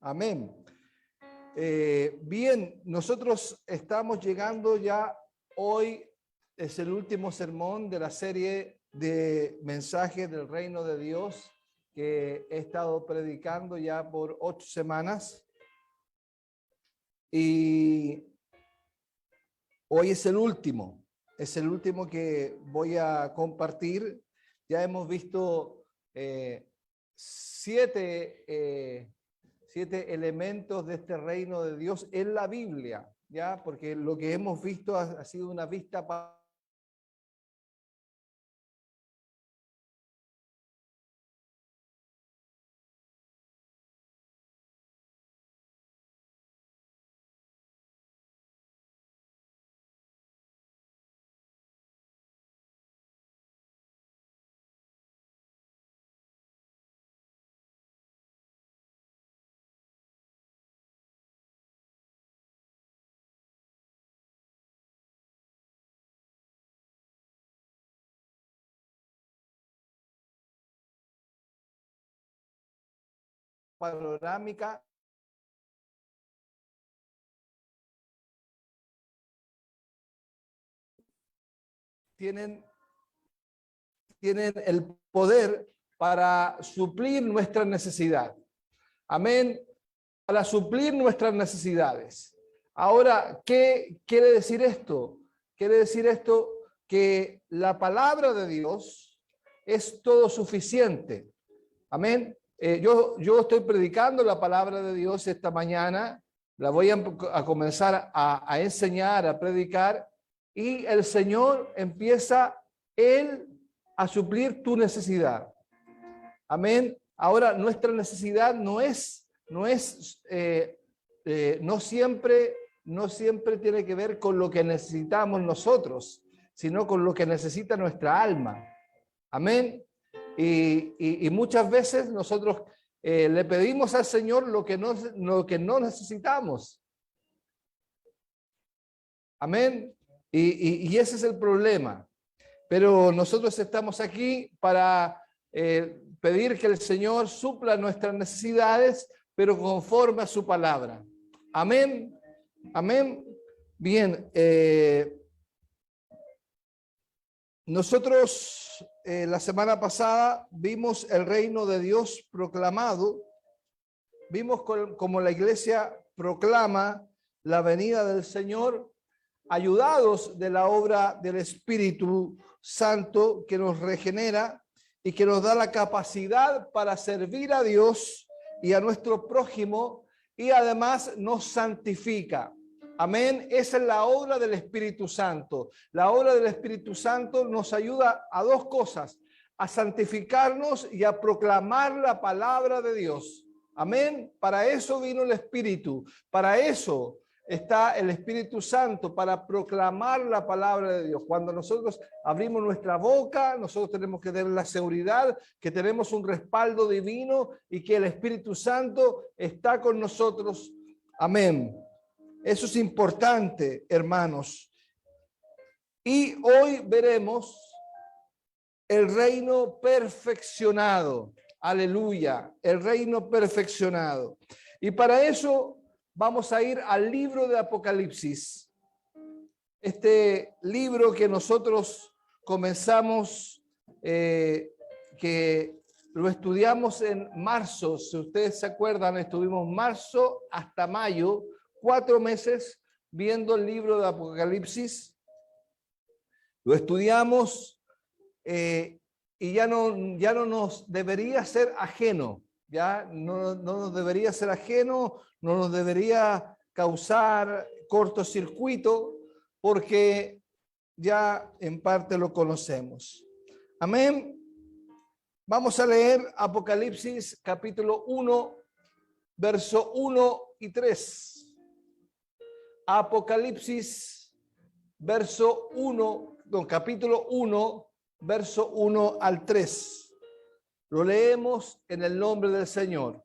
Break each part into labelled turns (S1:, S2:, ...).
S1: Amén. Bien, nosotros estamos llegando ya, hoy es el último sermón de la serie de mensajes del reino de Dios que he estado predicando ya por 8 semanas. Y hoy es el último que voy a compartir. Ya hemos visto 7 elementos de este reino de Dios en la Biblia, ¿ya? Porque lo que hemos visto ha sido una vista panorámica tienen el poder para suplir nuestra necesidad. Amén. Para suplir nuestras necesidades. Ahora, ¿qué quiere decir esto? Quiere decir esto que la palabra de Dios es todo suficiente. Amén. Yo estoy predicando la palabra de Dios esta mañana. La voy a comenzar a enseñar, a predicar. Y el Señor empieza Él a suplir tu necesidad. Amén. Ahora, nuestra necesidad no siempre tiene que ver con lo que necesitamos nosotros, sino con lo que necesita nuestra alma. Amén. Y muchas veces nosotros le pedimos al Señor lo que no necesitamos. Amén. Y ese es el problema. Pero nosotros estamos aquí para pedir que el Señor supla nuestras necesidades, pero conforme a su palabra. Amén. Amén. Bien. Nosotros la semana pasada vimos el reino de Dios proclamado. Vimos como la iglesia proclama la venida del Señor, ayudados de la obra del Espíritu Santo que nos regenera y que nos da la capacidad para servir a Dios y a nuestro prójimo, y además nos santifica. Amén. Esa es la obra del Espíritu Santo. La obra del Espíritu Santo nos ayuda a 2 cosas: a santificarnos y a proclamar la palabra de Dios. Amén. Para eso vino el Espíritu. Para eso está el Espíritu Santo, para proclamar la palabra de Dios. Cuando nosotros abrimos nuestra boca, nosotros tenemos que tener la seguridad que tenemos un respaldo divino y que el Espíritu Santo está con nosotros. Amén. Eso es importante, hermanos. Y hoy veremos el reino perfeccionado. Aleluya, el reino perfeccionado. Y para eso vamos a ir al libro de Apocalipsis. Este libro que nosotros comenzamos, que lo estudiamos en marzo. Si ustedes se acuerdan, estuvimos marzo hasta mayo, 4 meses viendo el libro de Apocalipsis. Lo estudiamos y ya no nos debería ser ajeno. Ya no nos debería ser ajeno, no nos debería causar cortocircuito, porque ya en parte lo conocemos. Amén. Vamos a leer Apocalipsis capítulo 1, verso 1 y 3. Apocalipsis capítulo 1, verso 1 al 3. Lo leemos en el nombre del Señor.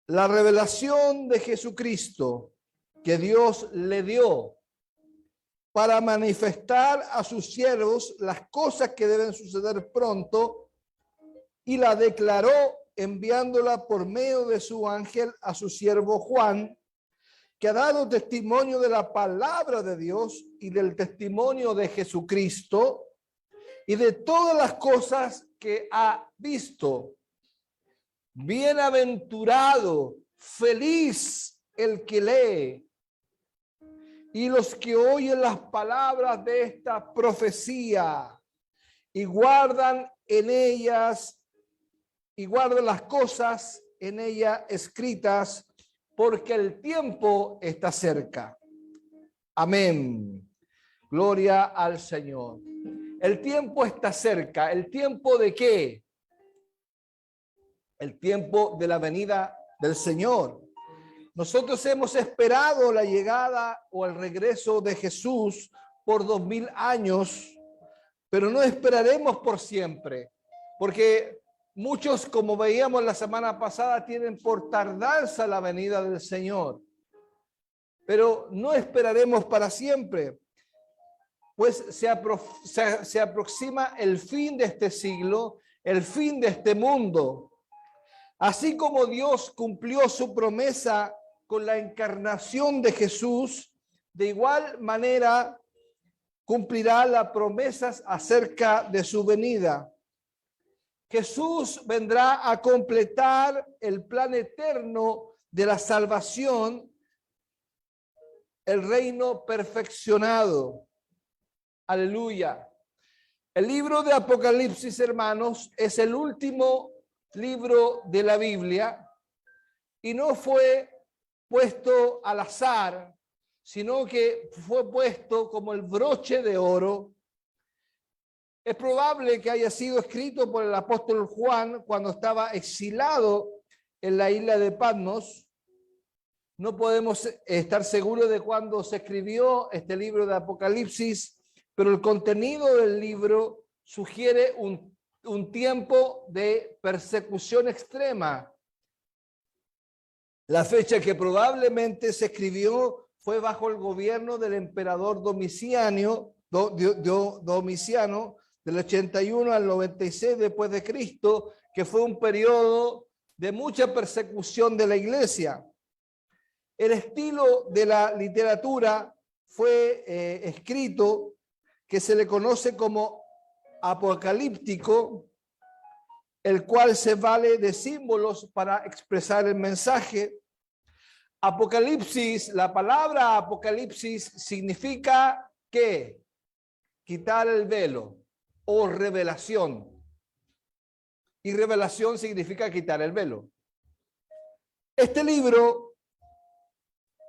S1: La revelación de Jesucristo que Dios le dio para manifestar a sus siervos las cosas que deben suceder pronto, y la declaró enviándola por medio de su ángel a su siervo Juan, que ha dado testimonio de la palabra de Dios y del testimonio de Jesucristo y de todas las cosas que ha visto. Bienaventurado, feliz el que lee y los que oyen las palabras de esta profecía y guardan las cosas en ella escritas, porque el tiempo está cerca. Amén. Gloria al Señor. El tiempo está cerca. ¿El tiempo de qué? El tiempo de la venida del Señor. Nosotros hemos esperado la llegada o el regreso de Jesús por 2000 años, pero no esperaremos por siempre, porque muchos, como veíamos la semana pasada, tienen por tardanza la venida del Señor, pero no esperaremos para siempre, pues se aproxima el fin de este siglo, el fin de este mundo. Así como Dios cumplió su promesa con la encarnación de Jesús, de igual manera cumplirá las promesas acerca de su venida. Jesús vendrá a completar el plan eterno de la salvación, el reino perfeccionado. Aleluya. El libro de Apocalipsis, hermanos, es el último libro de la Biblia y no fue puesto al azar, sino que fue puesto como el broche de oro. Es probable que haya sido escrito por el apóstol Juan cuando estaba exilado en la isla de Patmos. No podemos estar seguros de cuándo se escribió este libro de Apocalipsis, pero el contenido del libro sugiere un tiempo de persecución extrema. La fecha que probablemente se escribió fue bajo el gobierno del emperador Domiciano, del 81 al 96 después de Cristo, que fue un periodo de mucha persecución de la iglesia. El estilo de la literatura fue escrito, que se le conoce como apocalíptico, el cual se vale de símbolos para expresar el mensaje. Apocalipsis, la palabra apocalipsis significa ¿qué? Quitar el velo o revelación. Y revelación significa quitar el velo. Este libro,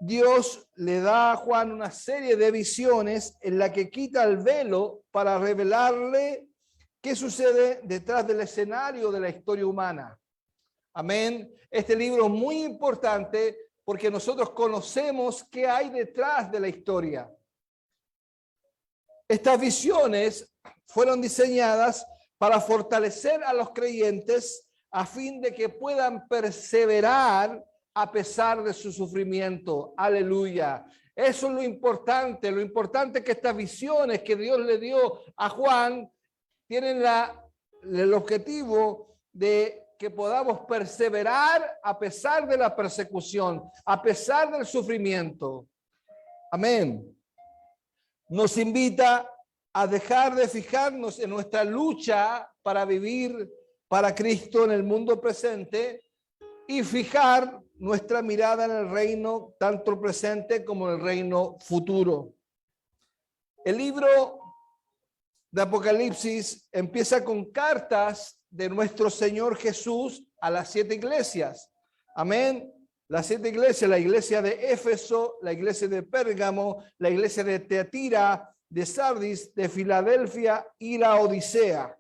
S1: Dios le da a Juan una serie de visiones en la que quita el velo para revelarle qué sucede detrás del escenario de la historia humana. Amén. Este libro es muy importante porque nosotros conocemos qué hay detrás de la historia. Estas visiones fueron diseñadas para fortalecer a los creyentes a fin de que puedan perseverar a pesar de su sufrimiento. Aleluya. Eso es lo importante. Lo importante es que estas visiones que Dios le dio a Juan tienen el objetivo de que podamos perseverar a pesar de la persecución, a pesar del sufrimiento. Amén. Nos invita a dejar de fijarnos en nuestra lucha para vivir para Cristo en el mundo presente y fijar nuestra mirada en el reino, tanto presente como en el reino futuro. El libro de Apocalipsis empieza con cartas de nuestro Señor Jesús a las 7 iglesias. Amén. Las 7 iglesias, la iglesia de Éfeso, la iglesia de Pérgamo, la iglesia de Teatira, de Sardis, de Filadelfia y la Odisea.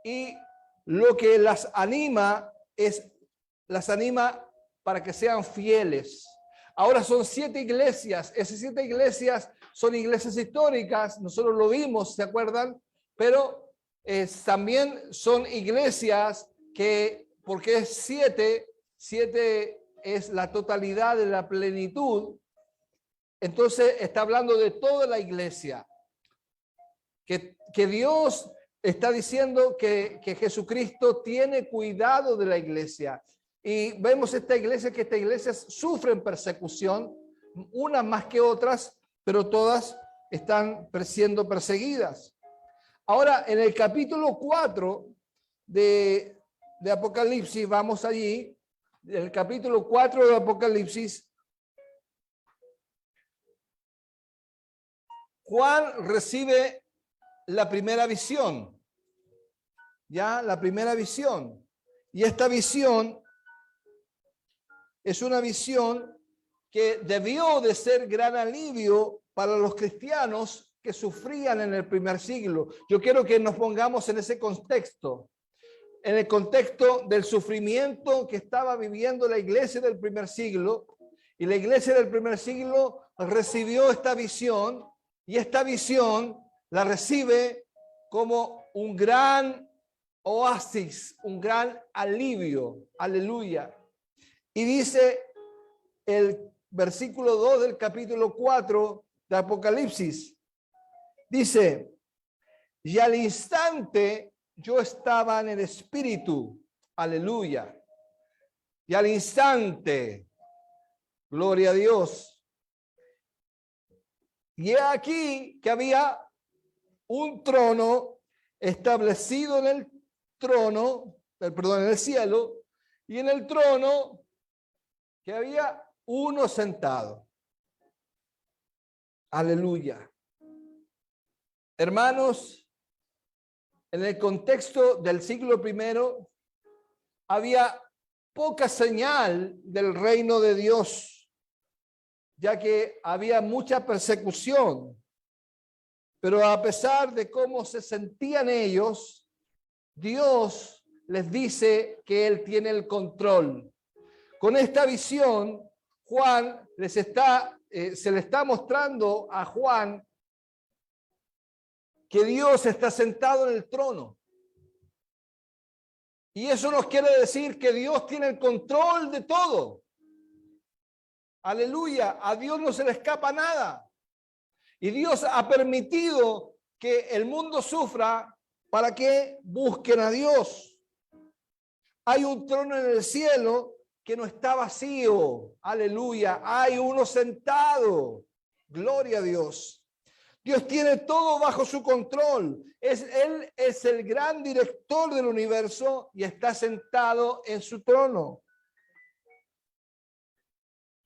S1: Y lo que las anima para que sean fieles. Ahora son 7 iglesias. Esas 7 iglesias son iglesias históricas. Nosotros lo vimos, ¿se acuerdan? Pero también son iglesias que, porque es 7 es la totalidad de la plenitud. Entonces está hablando de toda la iglesia. Que Dios está diciendo que Jesucristo tiene cuidado de la iglesia. Y vemos que estas iglesias sufren persecución, unas más que otras, pero todas están siendo perseguidas. Ahora, en el capítulo 4 de Apocalipsis, vamos allí, el capítulo 4 de Apocalipsis, Juan recibe la primera visión, ya la primera visión. Y esta visión es una visión que debió de ser gran alivio para los cristianos que sufrían en el primer siglo. Yo quiero que nos pongamos en ese contexto, en el contexto del sufrimiento que estaba viviendo la iglesia del primer siglo. Y la iglesia del primer siglo recibió esta visión, y esta visión la recibe como un gran oasis, un gran alivio. Aleluya. Y dice el versículo 2 del capítulo 4 de Apocalipsis, dice, y al instante yo estaba en el espíritu. Aleluya. Y al instante, gloria a Dios. Y he aquí que había un trono establecido en el trono, perdón, en el cielo, y en el trono que había uno sentado. Aleluya. Hermanos, en el contexto del siglo I había poca señal del reino de Dios, ya que había mucha persecución. Pero a pesar de cómo se sentían ellos, Dios les dice que Él tiene el control. Con esta visión, Juan se le está mostrando a Juan que Dios está sentado en el trono. Y eso nos quiere decir que Dios tiene el control de todo. Aleluya, a Dios no se le escapa nada. Y Dios ha permitido que el mundo sufra para que busquen a Dios. Hay un trono en el cielo que no está vacío. Aleluya, hay uno sentado. Gloria a Dios. Dios tiene todo bajo su control. Él es el gran director del universo y está sentado en su trono.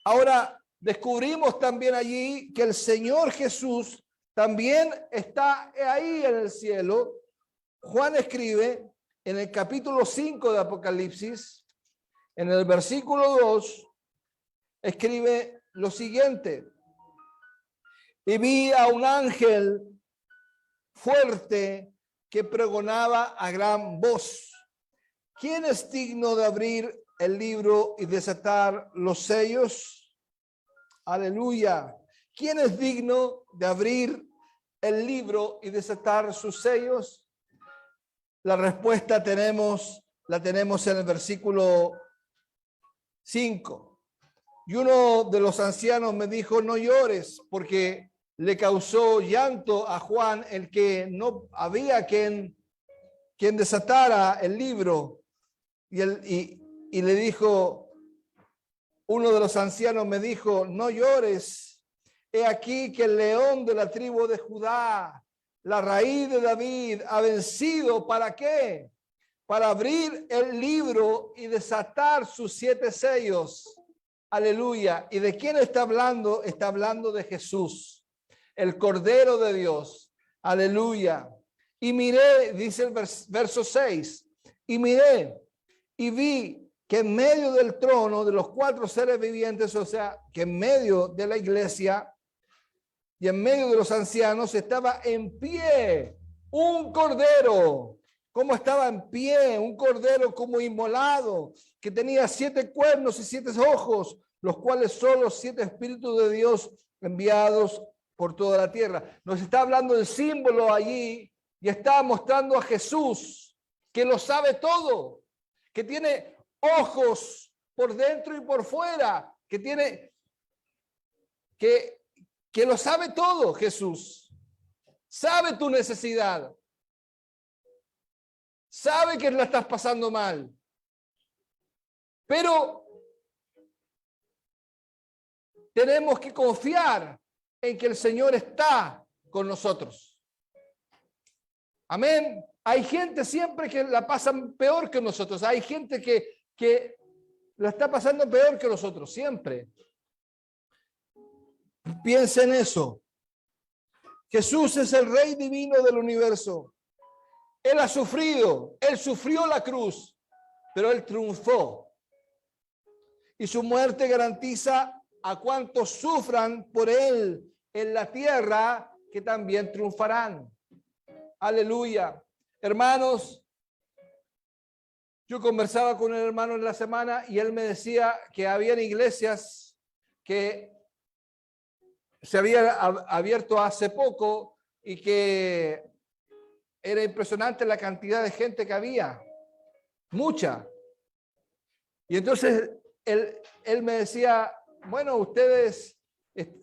S1: Ahora, descubrimos también allí que el Señor Jesús también está ahí en el cielo. Juan escribe en el capítulo 5 de Apocalipsis, en el versículo 2, escribe lo siguiente. Y vi a un ángel fuerte que pregonaba a gran voz. ¿Quién es digno de abrir el libro y desatar los sellos? Aleluya. ¿Quién es digno de abrir el libro y desatar sus sellos? La respuesta la tenemos en el versículo 5. Y uno de los ancianos me dijo, no llores, porque le causó llanto a Juan el que no había quien desatara el libro. Y le dijo, uno de los ancianos me dijo, no llores, he aquí que el león de la tribu de Judá, la raíz de David, ha vencido. ¿Para qué? Para abrir el libro y desatar sus 7 sellos. Aleluya. ¿Y de quién está hablando? Está hablando de Jesús, el Cordero de Dios. Aleluya. Y miré, dice el verso 6, y miré y vi que en medio del trono de los 4 seres vivientes, o sea, que en medio de la iglesia y en medio de los ancianos estaba en pie un cordero. ¿Cómo estaba en pie? Un cordero como inmolado, que tenía 7 cuernos y 7 ojos, los cuales son los 7 espíritus de Dios enviados por toda la tierra. Nos está hablando del símbolo allí y está mostrando a Jesús, que lo sabe todo, que tiene ojos por dentro y por fuera, que lo sabe todo. Jesús sabe tu necesidad. sabe que la estás pasando mal, pero tenemos que confiar en que el Señor está con nosotros. Amén. Hay gente siempre que la pasan peor que nosotros. Hay gente que la está pasando peor que nosotros, siempre. Piensa en eso. Jesús es el Rey divino del universo. Él ha sufrido, Él sufrió la cruz, pero Él triunfó. Y su muerte garantiza a cuantos sufran por Él en la tierra, que también triunfarán. Aleluya. Hermanos, yo conversaba con el hermano en la semana y él me decía que habían iglesias que se habían abierto hace poco y que era impresionante la cantidad de gente que había, mucha. Y entonces él me decía, bueno, ustedes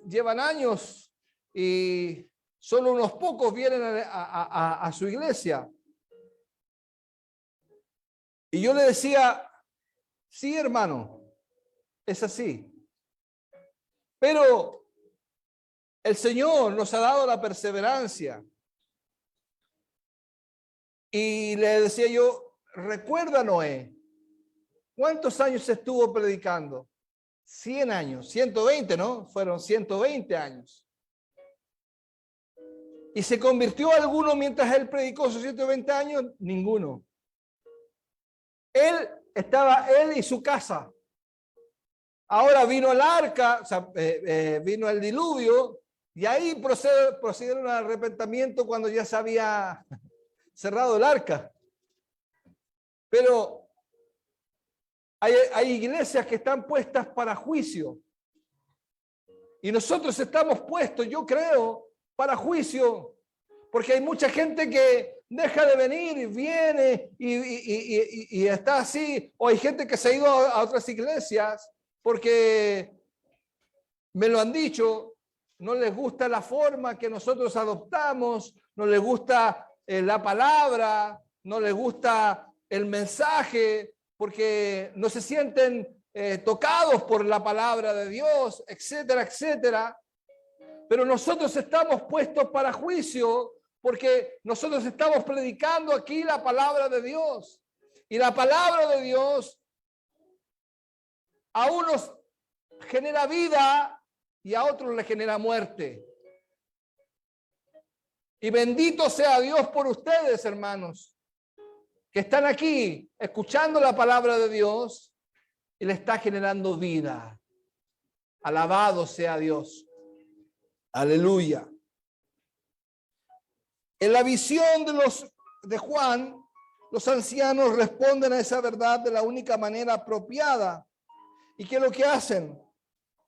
S1: llevan años y solo unos pocos vienen a su iglesia. Y yo le decía, sí, hermano, es así. Pero el Señor nos ha dado la perseverancia. Y le decía yo, recuerda Noé, ¿cuántos años estuvo predicando? 100 años, 120, ¿no? Fueron 120 años. ¿Y se convirtió alguno mientras él predicó sus 120 años? Ninguno. Él y su casa. Ahora vino el arca, o sea, vino el diluvio, y ahí procedieron al arrepentimiento cuando ya se había cerrado el arca. Pero hay iglesias que están puestas para juicio. Y nosotros estamos puestos, yo creo, para juicio. Porque hay mucha gente que deja de venir y viene y está así. O hay gente que se ha ido a otras iglesias porque me lo han dicho, no les gusta la forma que nosotros adoptamos, no les gusta la palabra, no les gusta el mensaje, porque no se sienten tocados por la palabra de Dios, etcétera, etcétera. Pero nosotros estamos puestos para juicio porque nosotros estamos predicando aquí la palabra de Dios. Y la palabra de Dios a unos genera vida y a otros le genera muerte. Y bendito sea Dios por ustedes, hermanos, que están aquí escuchando la palabra de Dios y le está generando vida. Alabado sea Dios. Aleluya. En la visión de Juan, los ancianos responden a esa verdad de la única manera apropiada. ¿Y qué es lo que hacen?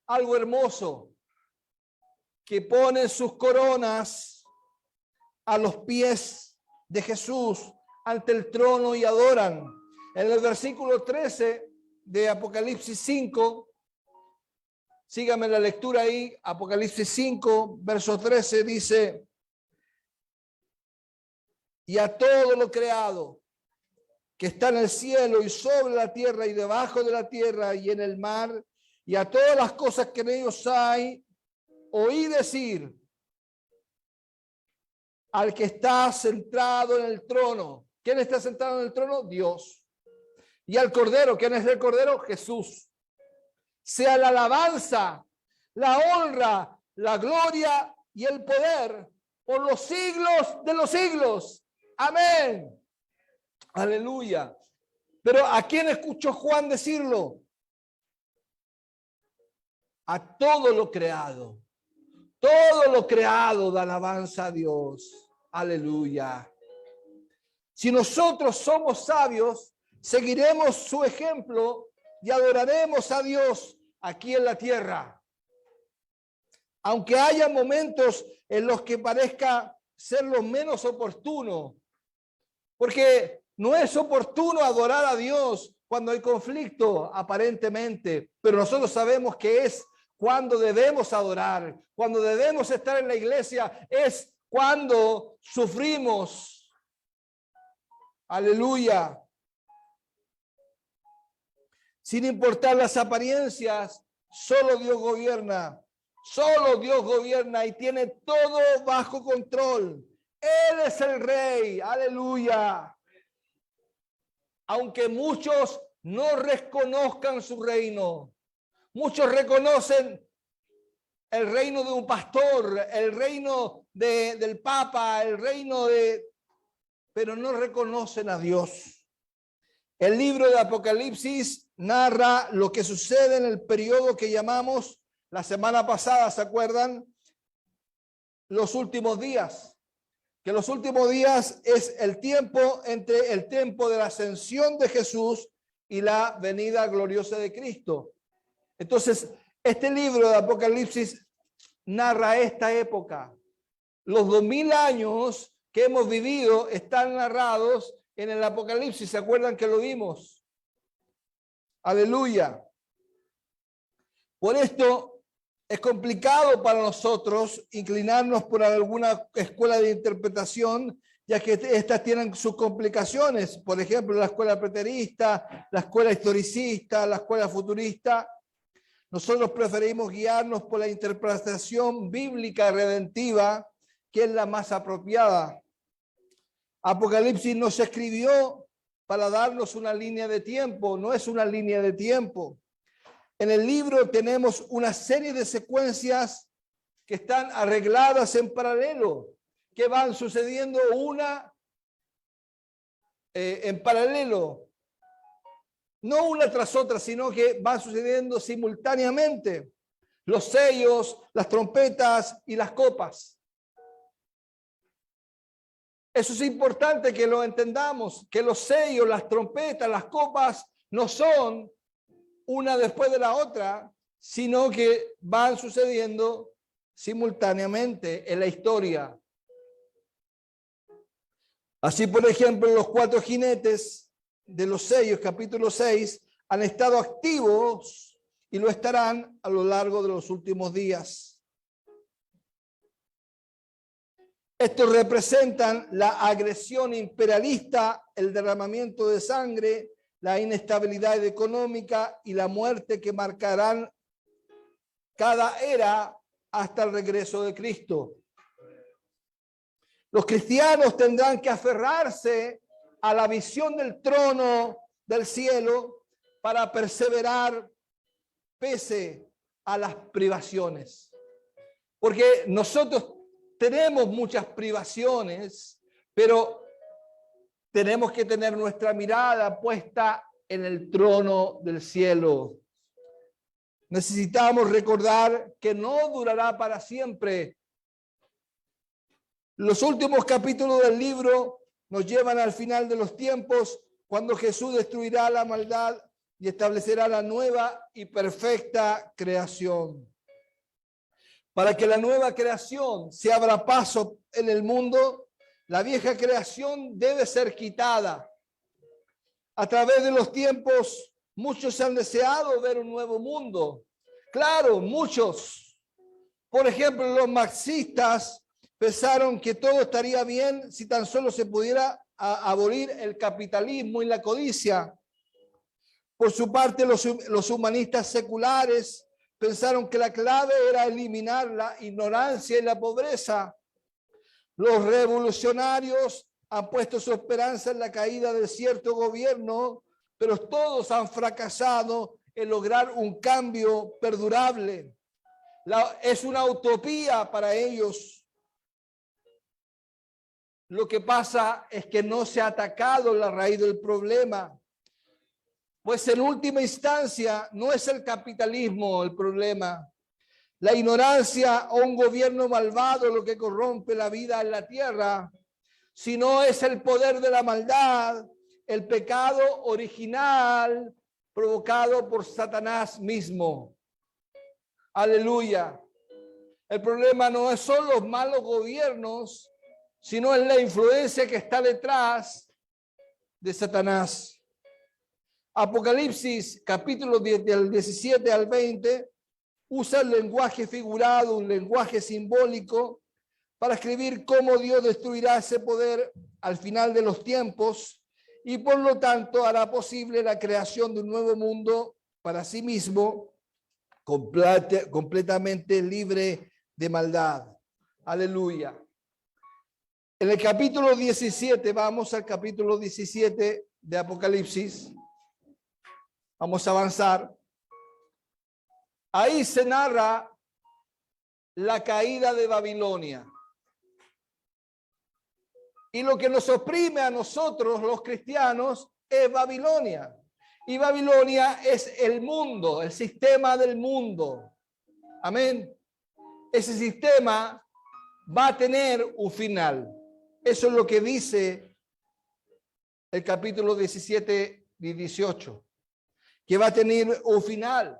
S1: Algo hermoso, que ponen sus coronas a los pies de Jesús ante el trono y adoran. En el versículo 13 de Apocalipsis 5, sígame la lectura ahí, Apocalipsis 5, verso 13 dice: y a todo lo creado que está en el cielo y sobre la tierra y debajo de la tierra y en el mar, y a todas las cosas que en ellos hay, oí decir al que está sentado en el trono. ¿Quién está sentado en el trono? Dios. Y al Cordero. ¿Quién es el Cordero? Jesús. Sea la alabanza, la honra, la gloria y el poder por los siglos de los siglos. Amén. Aleluya. Pero ¿a quién escuchó Juan decirlo? A todo lo creado. Todo lo creado da alabanza a Dios. Aleluya. Si nosotros somos sabios, seguiremos su ejemplo y adoraremos a Dios aquí en la tierra. Aunque haya momentos en los que parezca ser lo menos oportuno, porque no es oportuno adorar a Dios cuando hay conflicto, aparentemente, pero nosotros sabemos que es cuando debemos adorar, cuando debemos estar en la iglesia, es cuando sufrimos. Aleluya. Sin importar las apariencias, solo Dios gobierna. Solo Dios gobierna y tiene todo bajo control. Él es el rey. Aleluya. Aunque muchos no reconozcan su reino, muchos reconocen el reino de un pastor, el reino del Papa, el reino pero no reconocen a Dios. El libro de Apocalipsis narra lo que sucede en el periodo que llamamos la semana pasada, ¿se acuerdan? Los últimos días. Que los últimos días es el tiempo entre el tiempo de la ascensión de Jesús y la venida gloriosa de Cristo. Entonces, este libro de Apocalipsis narra esta época. Los 2000 años que hemos vivido están narrados en el Apocalipsis. ¿Se acuerdan que lo vimos? Aleluya. Por esto es complicado para nosotros inclinarnos por alguna escuela de interpretación, ya que estas tienen sus complicaciones. Por ejemplo, la escuela preterista, la escuela historicista, la escuela futurista. Nosotros preferimos guiarnos por la interpretación bíblica redentiva, que es la más apropiada. Apocalipsis no se escribió para darnos una línea de tiempo, no es una línea de tiempo. En el libro tenemos una serie de secuencias que están arregladas en paralelo, que van sucediendo una en paralelo. No una tras otra, sino que van sucediendo simultáneamente. Los sellos, las trompetas y las copas. Eso es importante que lo entendamos, que los sellos, las trompetas, las copas no son una después de la otra, sino que van sucediendo simultáneamente en la historia. Así, por ejemplo, los 4 jinetes de los sellos, capítulo 6, han estado activos y lo estarán a lo largo de los últimos días. Estos representan la agresión imperialista, el derramamiento de sangre, la inestabilidad económica y la muerte que marcarán cada era hasta el regreso de Cristo. Los cristianos tendrán que aferrarse a la visión del trono del cielo para perseverar pese a las privaciones. Porque nosotros tenemos muchas privaciones, pero tenemos que tener nuestra mirada puesta en el trono del cielo. Necesitamos recordar que no durará para siempre. Los últimos capítulos del libro nos llevan al final de los tiempos, cuando Jesús destruirá la maldad y establecerá la nueva y perfecta creación. Para que la nueva creación se abra paso en el mundo, la vieja creación debe ser quitada. A través de los tiempos, muchos han deseado ver un nuevo mundo. Claro, muchos. Por ejemplo, los marxistas pensaron que todo estaría bien si tan solo se pudiera abolir el capitalismo y la codicia. Por su parte, los humanistas seculares pensaron que la clave era eliminar la ignorancia y la pobreza. Los revolucionarios han puesto su esperanza en la caída de cierto gobierno, pero todos han fracasado en lograr un cambio perdurable. Es una utopía para ellos. Lo que pasa es que no se ha atacado la raíz del problema. Pues en última instancia no es el capitalismo el problema. La ignorancia o un gobierno malvado lo que corrompe la vida en la tierra, sino es el poder de la maldad, el pecado original provocado por Satanás mismo. Aleluya. El problema no es solo los malos gobiernos, sino es la influencia que está detrás de Satanás. Apocalipsis, capítulo del 17 al 20, usa el lenguaje figurado, un lenguaje simbólico, para escribir cómo Dios destruirá ese poder al final de los tiempos y por lo tanto hará posible la creación de un nuevo mundo para sí mismo, completamente libre de maldad. Aleluya. En el capítulo 17, vamos al capítulo 17 de Apocalipsis. Vamos a avanzar. Ahí se narra la caída de Babilonia. Y lo que nos oprime a nosotros, los cristianos, es Babilonia. Y Babilonia es el mundo, el sistema del mundo. Amén. Ese sistema va a tener un final. Eso es lo que dice el capítulo 17 y 18, que va a tener un final.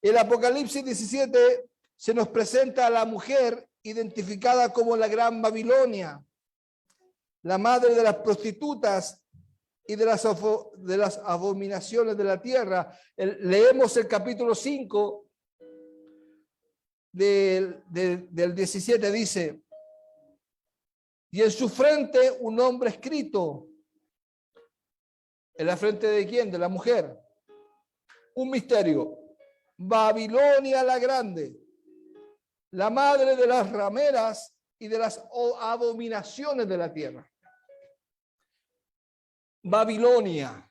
S1: El Apocalipsis 17 se nos presenta a la mujer identificada como la Gran Babilonia, la madre de las prostitutas y de las abominaciones de la tierra. Leemos el capítulo 5 del 17, dice: y en su frente un nombre escrito. ¿En la frente de quién? De la mujer. Un misterio. Babilonia la grande, la madre de las rameras y de las abominaciones de la tierra. Babilonia.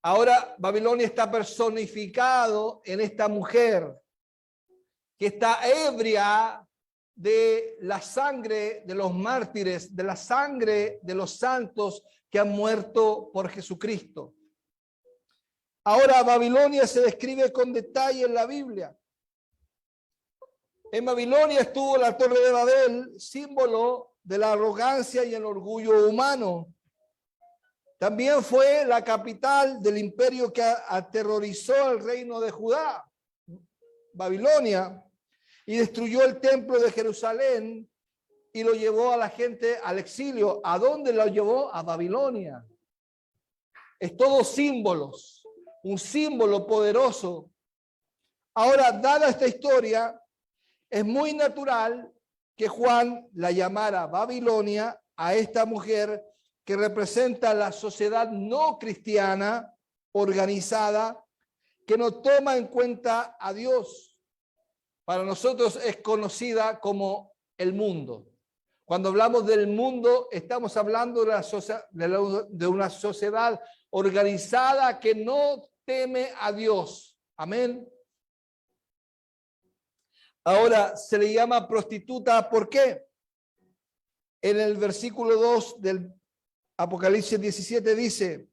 S1: Ahora Babilonia está personificado en esta mujer que está ebria de la sangre de los mártires, de la sangre de los santos que han muerto por Jesucristo. Ahora Babilonia se describe con detalle en la Biblia. En Babilonia estuvo la Torre de Babel, símbolo de la arrogancia y el orgullo humano. También fue la capital del imperio que aterrorizó el reino de Judá, Babilonia, y destruyó el templo de Jerusalén y lo llevó a la gente al exilio. ¿A dónde lo llevó? A Babilonia. Es todo símbolos, un símbolo poderoso. Ahora, dada esta historia, es muy natural que Juan la llamara Babilonia a esta mujer que representa la sociedad no cristiana organizada que no toma en cuenta a Dios. Para nosotros es conocida como el mundo. Cuando hablamos del mundo, estamos hablando de una sociedad organizada que no teme a Dios. Amén. Ahora se le llama prostituta. ¿Por qué? En el versículo 2 del Apocalipsis 17 dice: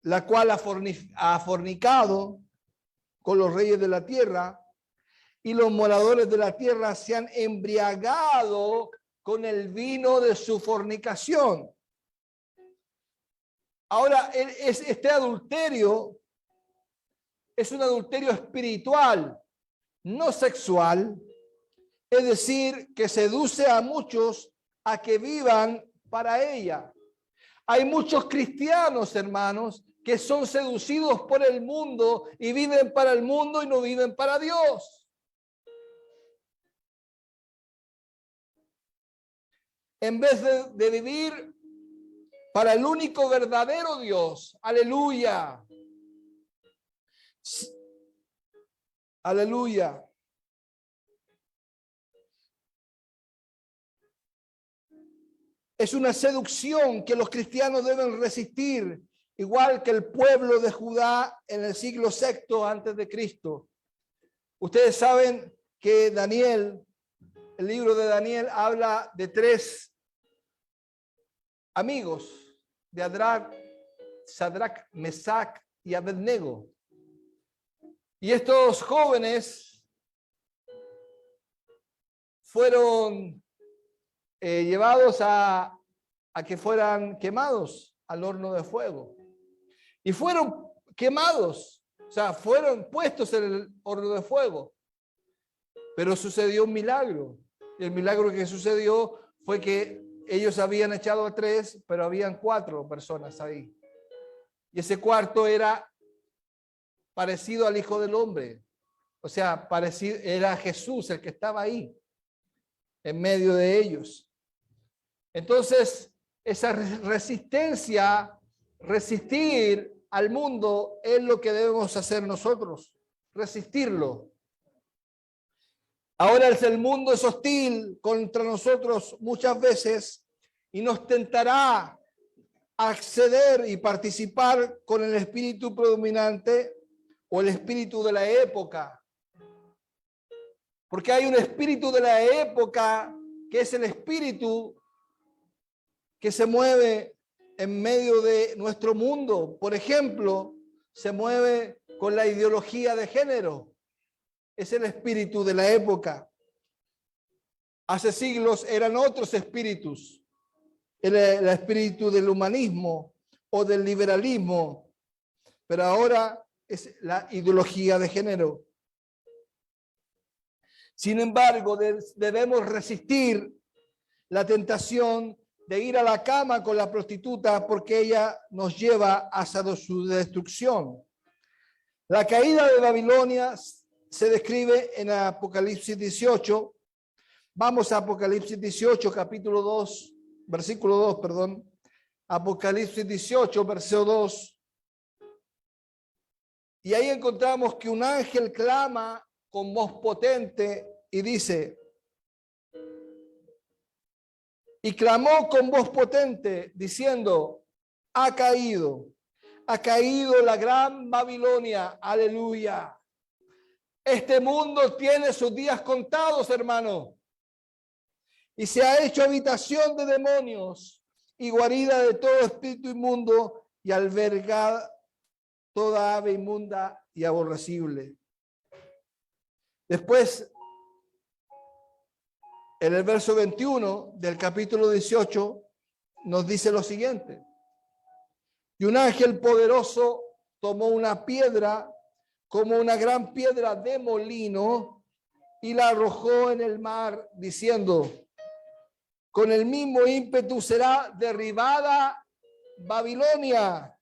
S1: la cual ha fornicado con los reyes de la tierra, y los moradores de la tierra se han embriagado con el vino de su fornicación. Ahora, este adulterio es un adulterio espiritual, no sexual, es decir, que seduce a muchos a que vivan para ella. Hay muchos cristianos, hermanos, que son seducidos por el mundo y viven para el mundo y no viven para Dios. En vez de vivir para el único verdadero Dios. Aleluya. Aleluya. Es una seducción que los cristianos deben resistir, igual que el pueblo de Judá en el siglo VI antes de Cristo. Ustedes saben que Daniel, el libro de Daniel, habla de 3 amigos de Sadrach, Mesach y Abednego. Y estos jóvenes fueron llevados a que fueran quemados al horno de fuego. Y fueron quemados, o sea, fueron puestos en el horno de fuego. Pero sucedió un milagro. Y el milagro que sucedió fue que ellos habían echado a 3, pero habían 4 personas ahí. Y ese cuarto era parecido al Hijo del Hombre. O sea, parecido, era Jesús el que estaba ahí, en medio de ellos. Entonces, esa resistencia, resistir al mundo es lo que debemos hacer nosotros, resistirlo. Ahora el mundo es hostil contra nosotros muchas veces y nos tentará a acceder y participar con el espíritu predominante o el espíritu de la época. Porque hay un espíritu de la época que es el espíritu que se mueve en medio de nuestro mundo. Por ejemplo, se mueve con la ideología de género. Es el espíritu de la época. Hace siglos eran otros espíritus. El espíritu del humanismo o del liberalismo. Pero ahora es la ideología de género. Sin embargo, debemos resistir la tentación de ir a la cama con la prostituta porque ella nos lleva hacia su destrucción. La caída de Babilonia se describe en Apocalipsis 18. Vamos a Apocalipsis 18, capítulo 2, versículo 2, perdón. Apocalipsis 18, versículo 2. Y ahí encontramos que un ángel clama con voz potente y dice, y clamó con voz potente diciendo, ha caído la gran Babilonia, aleluya. Este mundo tiene sus días contados, hermano, y se ha hecho habitación de demonios y guarida de todo espíritu inmundo y alberga toda ave inmunda y aborrecible. Después, en el verso 21 del capítulo 18, nos dice lo siguiente. Y un ángel poderoso tomó una piedra, como una gran piedra de molino, y la arrojó en el mar, diciendo, con el mismo ímpetu será derribada Babilonia,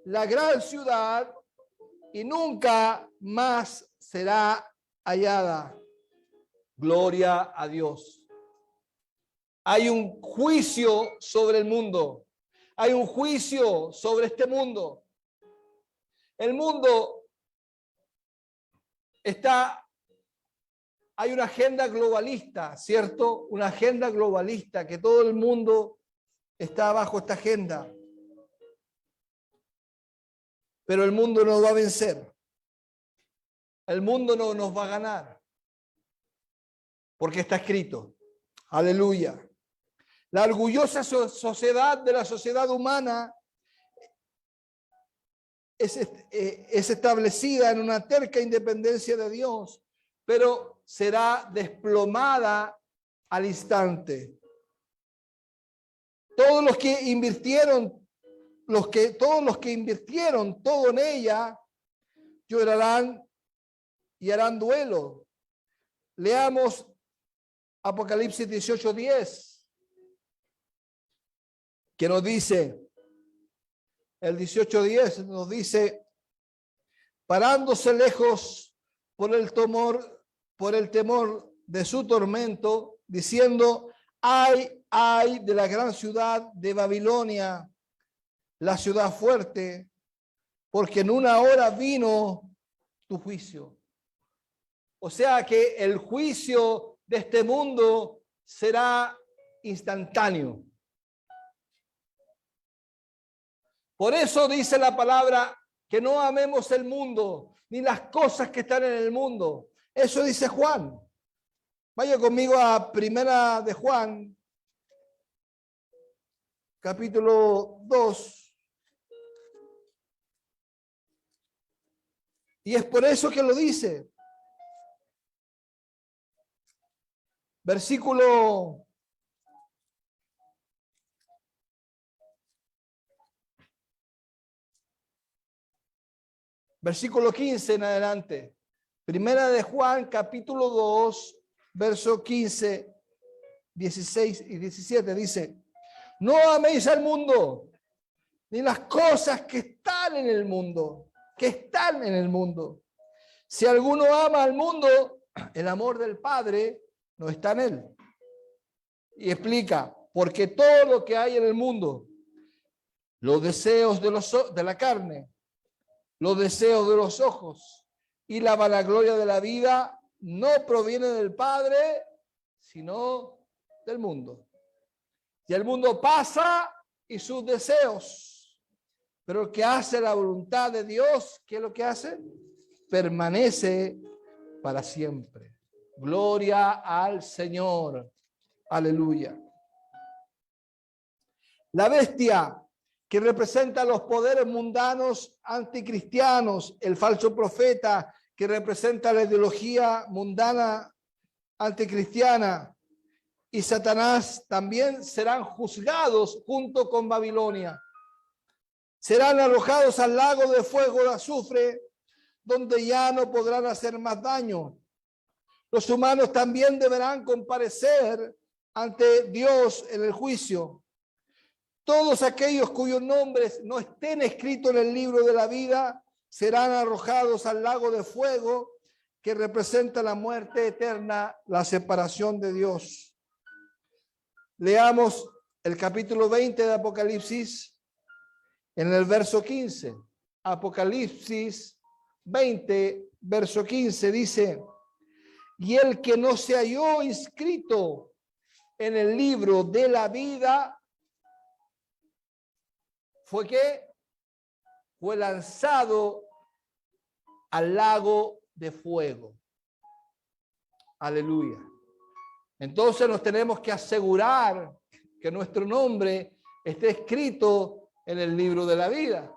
S1: la gran ciudad, y nunca más será hallada. Gloria a Dios. Hay un juicio sobre el mundo. Hay un juicio sobre este mundo. El mundo hay una agenda globalista, ¿cierto? Una agenda globalista, que todo el mundo está bajo esta agenda. Pero el mundo no va a vencer. El mundo no nos va a ganar. Porque está escrito. Aleluya. La orgullosa sociedad de la sociedad humana es establecida en una terca independencia de Dios, pero será desplomada al instante. Todos los que invirtieron todo en ella llorarán y harán duelo. Leamos Apocalipsis 18:10, que nos dice, el 18:10 nos dice, parándose lejos por el temor de su tormento, diciendo, ay de la gran ciudad de Babilonia, la ciudad fuerte, porque en una hora vino tu juicio. O sea que el juicio de este mundo será instantáneo. Por eso dice la palabra que no amemos el mundo, ni las cosas que están en el mundo. Eso dice Juan. Vaya conmigo a Primera de Juan, capítulo 2. Y es por eso que lo dice. Versículo 15 en adelante. Primera de Juan, capítulo 2, verso 15, 16 y 17 dice, no améis al mundo, ni las cosas que están en el mundo, Si alguno ama al mundo, el amor del Padre no está en él. Y explica, porque todo lo que hay en el mundo, los deseos de la carne, los deseos de los ojos y la vanagloria de la vida no proviene del Padre, sino del mundo. Y el mundo pasa y sus deseos, pero el que hace la voluntad de Dios, ¿qué es lo que hace? Permanece para siempre. Gloria al Señor. Aleluya. La bestia que representa los poderes mundanos anticristianos, el falso profeta que representa la ideología mundana anticristiana, y Satanás también serán juzgados junto con Babilonia. Serán arrojados al lago de fuego de azufre, donde ya no podrán hacer más daño. Los humanos también deberán comparecer ante Dios en el juicio. Todos aquellos cuyos nombres no estén escritos en el libro de la vida serán arrojados al lago de fuego que representa la muerte eterna, la separación de Dios. Leamos el capítulo 20 de Apocalipsis en el verso 15. Apocalipsis 20, verso 15 dice: y el que no se halló inscrito en el libro de la vida fue que fue lanzado al lago de fuego. Aleluya. Entonces nos tenemos que asegurar que nuestro nombre esté escrito en el libro de la vida.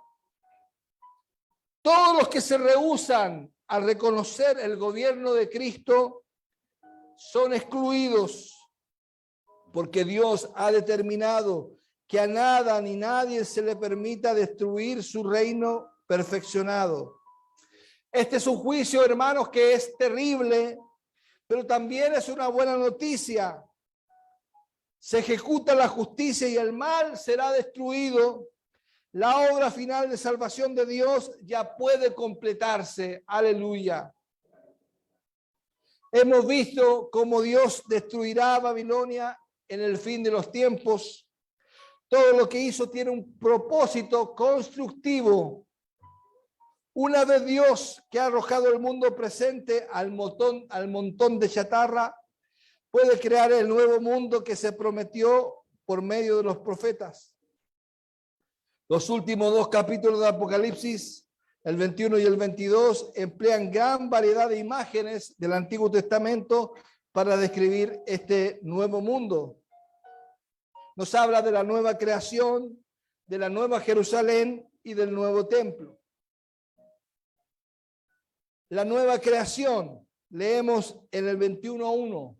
S1: Todos los que se rehúsan a reconocer el gobierno de Cristo son excluidos, porque Dios ha determinado que a nada ni nadie se le permita destruir su reino perfeccionado. Este es un juicio, hermanos, que es terrible, pero también es una buena noticia. Se ejecuta la justicia y el mal será destruido. La obra final de salvación de Dios ya puede completarse. Aleluya. Hemos visto cómo Dios destruirá a Babilonia en el fin de los tiempos. Todo lo que hizo tiene un propósito constructivo. Una vez Dios, que ha arrojado el mundo presente al montón de chatarra, puede crear el nuevo mundo que se prometió por medio de los profetas. Los últimos dos capítulos de Apocalipsis, el 21 y el 22, emplean gran variedad de imágenes del Antiguo Testamento para describir este nuevo mundo. Nos habla de la nueva creación, de la nueva Jerusalén y del nuevo templo. La nueva creación, leemos en el 21:1,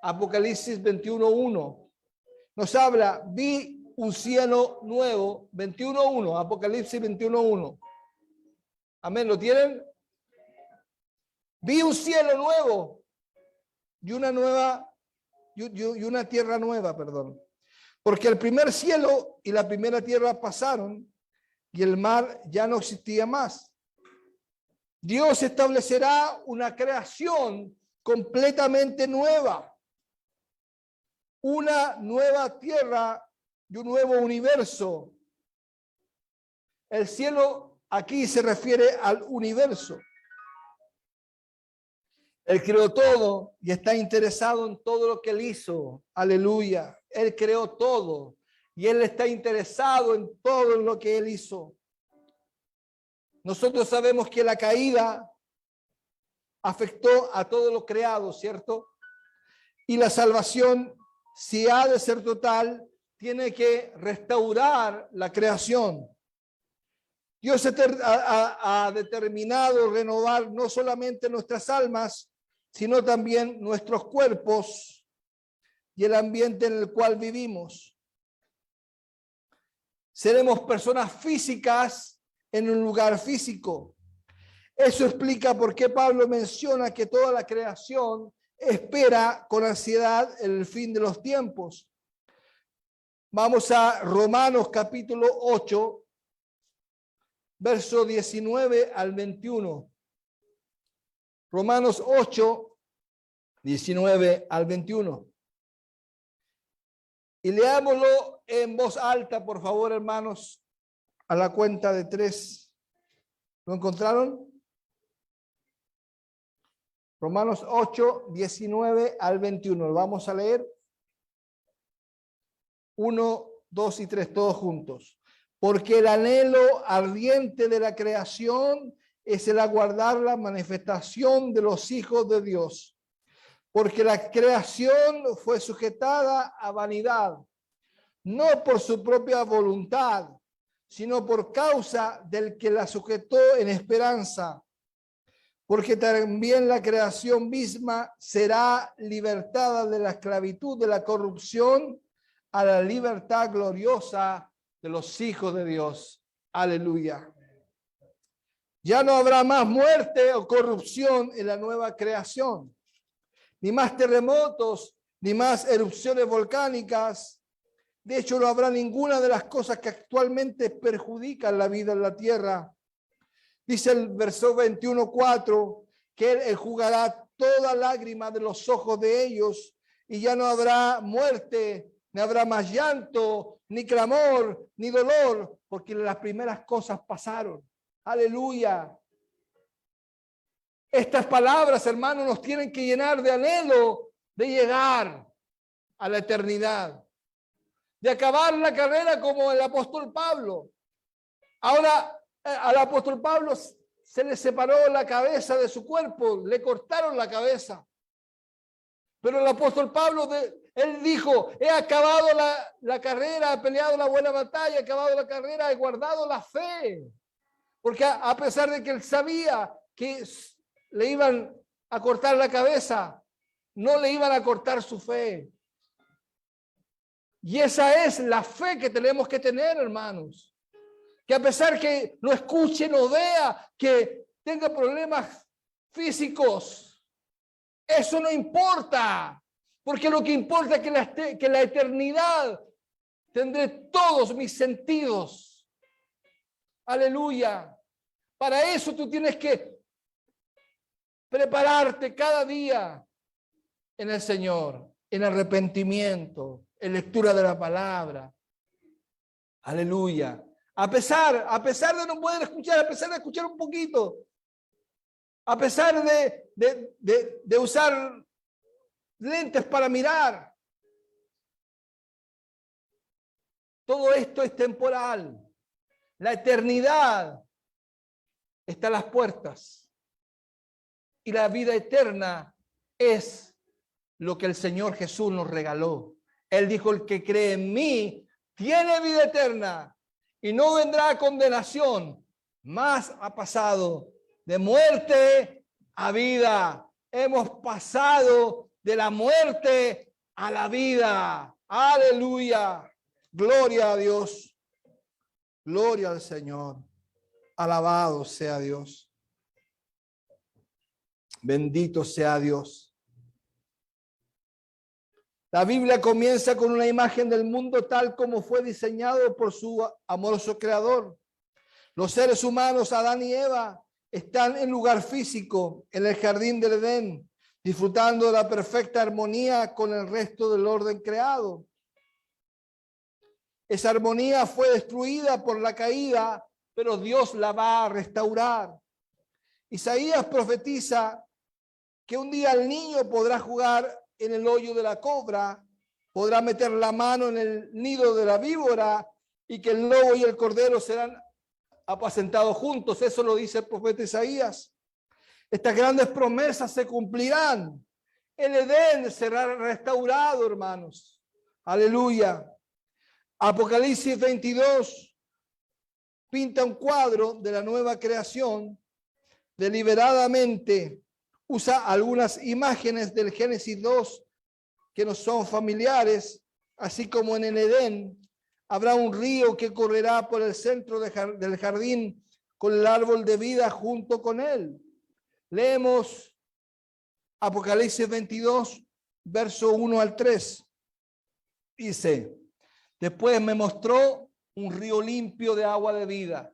S1: Apocalipsis 21:1. Nos habla, vi un cielo nuevo, 21:1, Apocalipsis 21:1. Amén, ¿lo tienen? Vi un cielo nuevo y una tierra nueva, perdón. Porque el primer cielo y la primera tierra pasaron y el mar ya no existía más. Dios establecerá una creación completamente nueva, una nueva tierra y un nuevo universo. El cielo aquí se refiere al universo. Él creó todo y está interesado en todo lo que Él hizo. Aleluya. Él creó todo y Él está interesado en todo lo que Él hizo. Nosotros sabemos que la caída afectó a todo lo creado, ¿cierto? Y la salvación, si ha de ser total, tiene que restaurar la creación. Dios ha determinado renovar no solamente nuestras almas, sino también nuestros cuerpos y el ambiente en el cual vivimos. Seremos personas físicas en un lugar físico. Eso explica por qué Pablo menciona que toda la creación espera con ansiedad el fin de los tiempos. Vamos a Romanos capítulo 8, verso 19 al 21. Romanos 8, 19 al 21. Y leámoslo en voz alta, por favor, hermanos, a la cuenta de 3. ¿Lo encontraron? Romanos 8, 19 al 21. Lo vamos a leer. 1, 2 y 3, todos juntos. Porque el anhelo ardiente de la creación es el aguardar la manifestación de los hijos de Dios. Porque la creación fue sujetada a vanidad, no por su propia voluntad, sino por causa del que la sujetó en esperanza. Porque también la creación misma será libertada de la esclavitud de la corrupción a la libertad gloriosa de los hijos de Dios. Aleluya. Ya no habrá más muerte o corrupción en la nueva creación, ni más terremotos, ni más erupciones volcánicas. De hecho, no habrá ninguna de las cosas que actualmente perjudican la vida en la tierra. Dice el verso 21:4 que Él enjugará toda lágrima de los ojos de ellos, y ya no habrá muerte, ni habrá más llanto, ni clamor, ni dolor, porque las primeras cosas pasaron. Aleluya. Estas palabras, hermanos, nos tienen que llenar de anhelo de llegar a la eternidad, de acabar la carrera como el apóstol Pablo. Ahora, al apóstol Pablo se le separó la cabeza de su cuerpo, le cortaron la cabeza. Pero el apóstol Pablo, él dijo, he acabado la carrera, he peleado la buena batalla, he acabado la carrera, he guardado la fe. Porque a pesar de que él sabía que le iban a cortar la cabeza, no le iban a cortar su fe. Y esa es la fe que tenemos que tener, hermanos. Que a pesar que no escuche, no vea, que tenga problemas físicos, eso no importa. Porque lo que importa es que la eternidad tendré todos mis sentidos. Aleluya. Para eso tú tienes que prepararte cada día en el Señor, en arrepentimiento, en lectura de la palabra. Aleluya. A pesar de no poder escuchar, a pesar de escuchar un poquito, a pesar de usar lentes para mirar, todo esto es temporal. La eternidad está a las puertas y la vida eterna es lo que el Señor Jesús nos regaló. Él dijo, el que cree en mí tiene vida eterna y no vendrá a condenación, mas ha pasado de muerte a vida. Hemos pasado de la muerte a la vida. Aleluya. Gloria a Dios. Gloria al Señor. Alabado sea Dios. Bendito sea Dios. La Biblia comienza con una imagen del mundo tal como fue diseñado por su amoroso creador. Los seres humanos, Adán y Eva, están en lugar físico, en el jardín del Edén, disfrutando de la perfecta armonía con el resto del orden creado. Esa armonía fue destruida por la caída, pero Dios la va a restaurar. Isaías profetiza que un día el niño podrá jugar en el hoyo de la cobra, podrá meter la mano en el nido de la víbora, y que el lobo y el cordero serán apacentados juntos. Eso lo dice el profeta Isaías. Estas grandes promesas se cumplirán. El Edén será restaurado, hermanos. Aleluya. Apocalipsis 22 pinta un cuadro de la nueva creación. Deliberadamente usa algunas imágenes del Génesis 2 que nos son familiares, así como en el Edén habrá un río que correrá por el centro del jardín con el árbol de vida junto con él. Leemos Apocalipsis 22, verso 1 al 3. Dice, después me mostró un río limpio de agua de vida.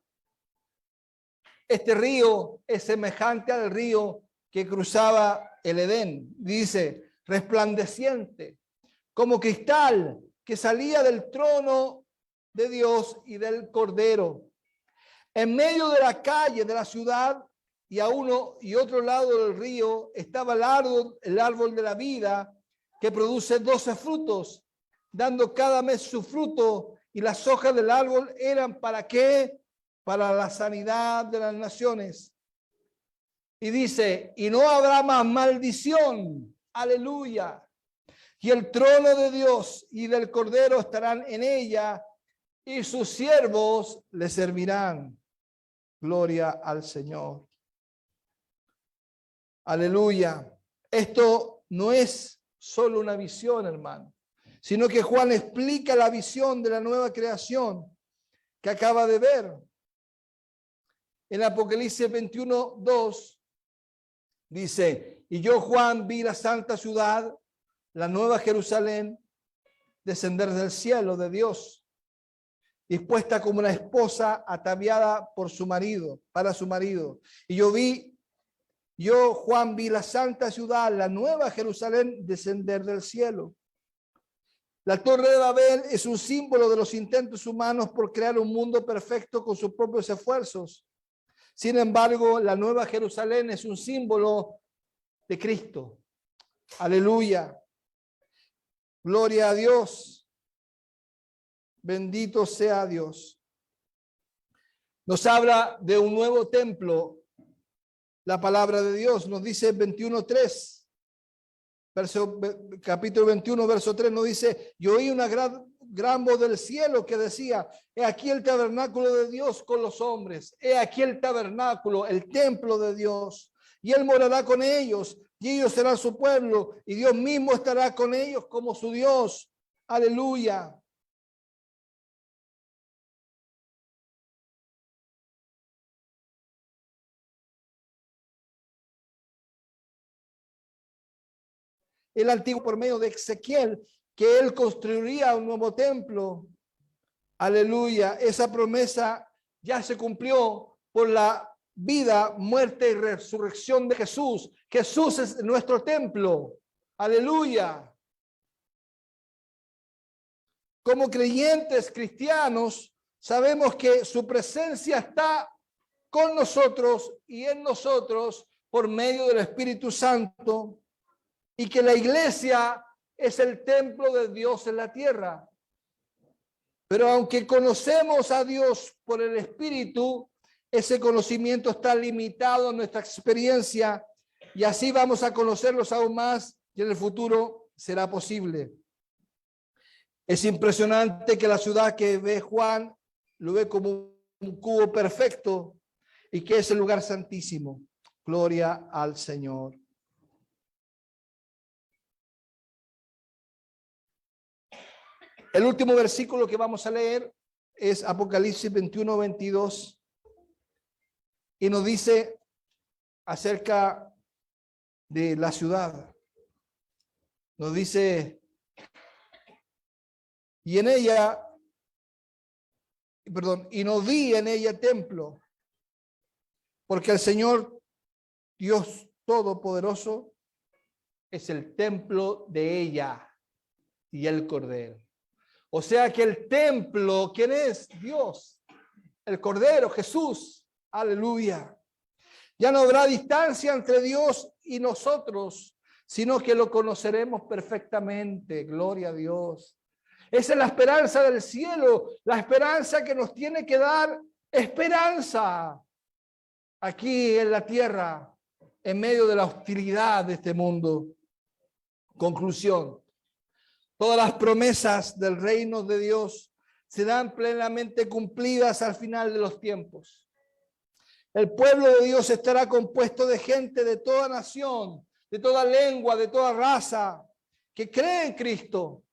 S1: Este río es semejante al río que cruzaba el Edén. Dice, resplandeciente, como cristal que salía del trono de Dios y del Cordero. En medio de la calle de la ciudad y a uno y otro lado del río estaba el árbol de la vida, que produce 12 frutos, dando cada mes su fruto, y las hojas del árbol eran ¿para qué? Para la sanidad de las naciones. Y dice, y no habrá más maldición. Aleluya. Y el trono de Dios y del Cordero estarán en ella, y sus siervos le servirán. Gloria al Señor. Aleluya. Esto no es solo una visión, hermano, sino que Juan explica la visión de la nueva creación que acaba de ver. En Apocalipsis 21:2 dice, y yo, Juan, vi la santa ciudad, la nueva Jerusalén, descender del cielo de Dios, dispuesta como una esposa ataviada por su marido, para su marido. Y yo, Juan, vi la santa ciudad, la nueva Jerusalén, descender del cielo. La Torre de Babel es un símbolo de los intentos humanos por crear un mundo perfecto con sus propios esfuerzos. Sin embargo, la nueva Jerusalén es un símbolo de Cristo. Aleluya. Gloria a Dios. Bendito sea Dios. Nos habla de un nuevo templo. La palabra de Dios nos dice 21:3. Capítulo 21, verso 3 nos dice, yo oí una gran voz del cielo que decía, he aquí el tabernáculo de Dios con los hombres, he aquí el tabernáculo, el templo de Dios, y él morará con ellos, y ellos serán su pueblo, y Dios mismo estará con ellos como su Dios. Aleluya. El antiguo por medio de Ezequiel, que él construiría un nuevo templo. Aleluya. Esa promesa ya se cumplió por la vida, muerte y resurrección de Jesús. Jesús es nuestro templo. Aleluya. Como creyentes cristianos, sabemos que su presencia está con nosotros y en nosotros por medio del Espíritu Santo, y que la iglesia es el templo de Dios en la tierra. Pero aunque conocemos a Dios por el Espíritu, ese conocimiento está limitado a nuestra experiencia, y así vamos a conocerlos aún más, y en el futuro será posible. Es impresionante que la ciudad que ve Juan lo ve como un cubo perfecto, y que es el lugar santísimo. Gloria al Señor. El último versículo que vamos a leer es Apocalipsis 21:22, y nos dice acerca de la ciudad. Nos dice, y no vi en ella templo, porque el Señor Dios Todopoderoso es el templo de ella y el Cordero. O sea que el templo, ¿quién es? Dios, el Cordero, Jesús. Aleluya. Ya no habrá distancia entre Dios y nosotros, sino que lo conoceremos perfectamente. Gloria a Dios. Esa es la esperanza del cielo, la esperanza que nos tiene que dar esperanza aquí en la tierra, en medio de la hostilidad de este mundo. Conclusión. Todas las promesas del reino de Dios serán plenamente cumplidas al final de los tiempos. El pueblo de Dios estará compuesto de gente de toda nación, de toda lengua, de toda raza, que cree en Cristo.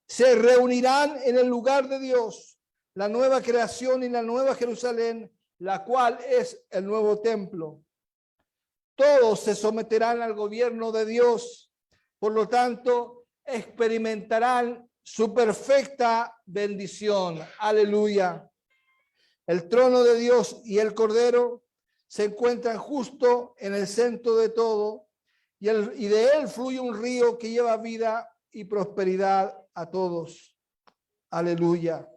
S1: Se reunirán en el lugar de Dios, la nueva creación y la nueva Jerusalén, la cual es el nuevo templo. Todos se someterán al gobierno de Dios. Por lo tanto, experimentarán su perfecta bendición. Aleluya. El trono de Dios y el Cordero se encuentran justo en el centro de todo, y de él fluye un río que lleva vida y prosperidad a todos. Aleluya.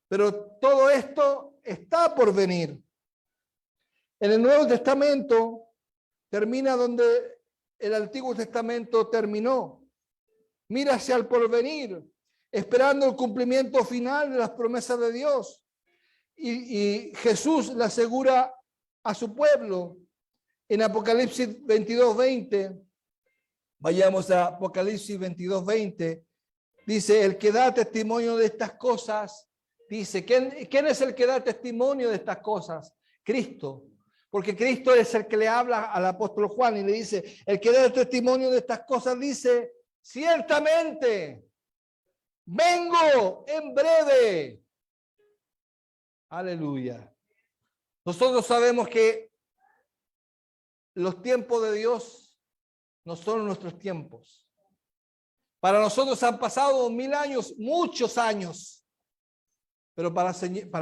S1: Pero todo esto está por venir. En el Nuevo Testamento termina donde el Antiguo Testamento terminó. Mira hacia el porvenir, esperando el cumplimiento final de las promesas de Dios. Y Jesús le asegura a su pueblo en Apocalipsis 22:20. Vayamos a Apocalipsis 22:20. Dice, el que da testimonio de estas cosas, dice, ¿quién es el que da testimonio de estas cosas? Cristo. Porque Cristo es el que le habla al apóstol Juan y le dice, el que da testimonio de estas cosas dice, ciertamente, vengo en breve. Aleluya. Nosotros sabemos que los tiempos de Dios no son nuestros tiempos. Para nosotros han pasado 1000 años, muchos años. Pero para